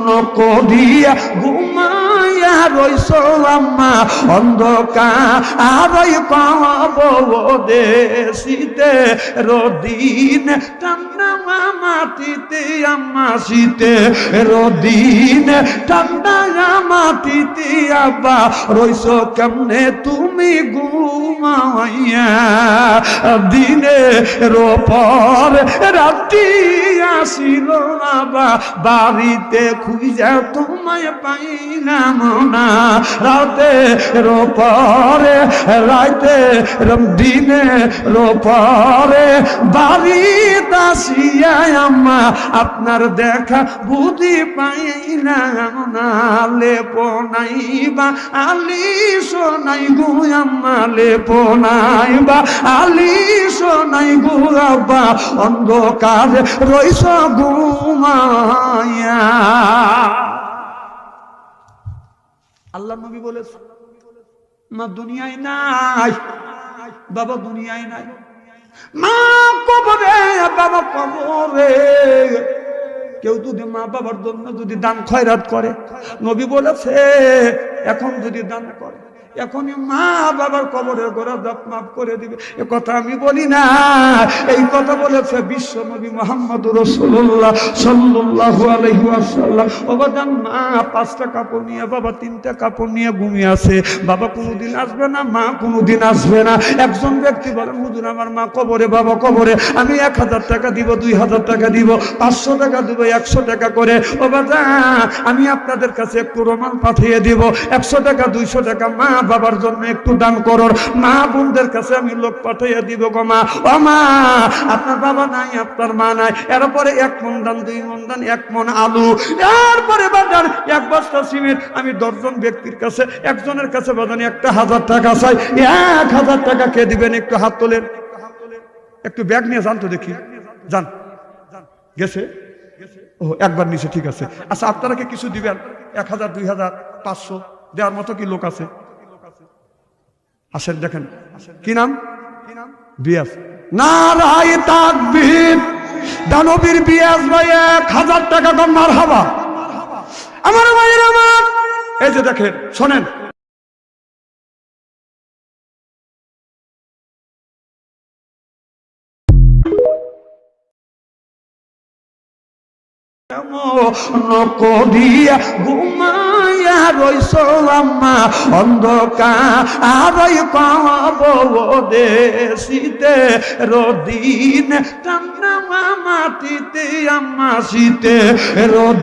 নকরিয়া ঘুমাইয়া রইস আম্মা অন্ধকার কবরে শীতে রদিন ঠান্ডা মাটিতে আম্মা শীতে রদিন ঠান্ডা মাটিতে আব্বা রইস কেমনে তুমি ঘুমাইয়া দিনে রোপর রাতি আসিল আবা বাড়িতে খুঁজে তোমায় পাইলাম না রাতে রোপরে রাতে দিনে রোপরে বাড়িতে আসিয়া আম্মা আপনার দেখা বুঝি পাইলাম না লেপো নাই বা আলিশো নাই গো আম্মা লেপো নাই বা আলিশো নাই গো আব্বা অন্ধকার রইস ঘুমাইয়া। আল্লাহ নবী বলেছে মা দুনিয়ায় নাই, বাবা দুনিয়ায় নাই, মা কবরে, বাবা কবরে। কেউ যদি মা বাবার জন্য যদি দান খয়রাত করে, নবী বলেছে এখন যদি দান করে এখনই মা বাবার কবরের গোড়া দাপ মাফ করে দিবে। এ কথা আমি বলি না, এই কথা বলেছে বিশ্ব নবী মুহাম্মদুর রাসূলুল্লাহ সাল্লাল্লাহু আলাইহি ওয়াসাল্লাম। ওবাদান মা 5টা কাপড় নিয়ে, বাবা 3টা কাপড় নিয়ে ঘুমিয়ে আছে। বাবা কোনোদিন আসবে না, মা কোনোদিন আসবে না। একজন ব্যক্তি বলেন হুজুর আমার মা কবরে, বাবা কবরে, আমি 1000 টাকা দিব, 2000 টাকা দিব, 500 টাকা দিব, 100 টাকা করে। ওবাদান আমি আপনাদের কাছে একটু রোমান পাঠিয়ে দিব, 100 টাকা 200 টাকা মা বাবার জন্য একটু দান করো। মা বোনদের কাছে আমি লোক পাঠিয়ে দিব গো মা। ও মা আপনার বাবা নাই, আপনার মা নাই, এরপরে 1 মণ দান, 2 মণ দান, 1 মণ আলু, এরপরে বাজার 1 বস্তা সিমেন্ট। আমি 10 জন ব্যক্তির কাছে, একজনের কাছে বাজান 1000 টাকা চাই। 1000 টাকা কে দিবেন? একটু হাত তোলেন, একটু ব্যাগ নিয়ে যান তো দেখি। যান, গেছে? ও একবার নিচে, ঠিক আছে। আচ্ছা আপনারা কি কিছু দিবেন? 1000, 2000, 500 দেওয়ার মতো কি লোক আছে? আসেন দেখেন, কি নাম? বিয়াস। নারায়ে তাকবীর। দানবীর বিয়াস ভাই 1000 টাকা কম। মারহাবা। আমার ভাইয়ের আমার, এই যে দেখেন, শোনেন, নকরিয়া ঘুমাইয়া রইস আম্মা অন্ধকার কবরে শীতে রদিন ঠান্ডা মাটিতে আম্মা শীতে রদিন।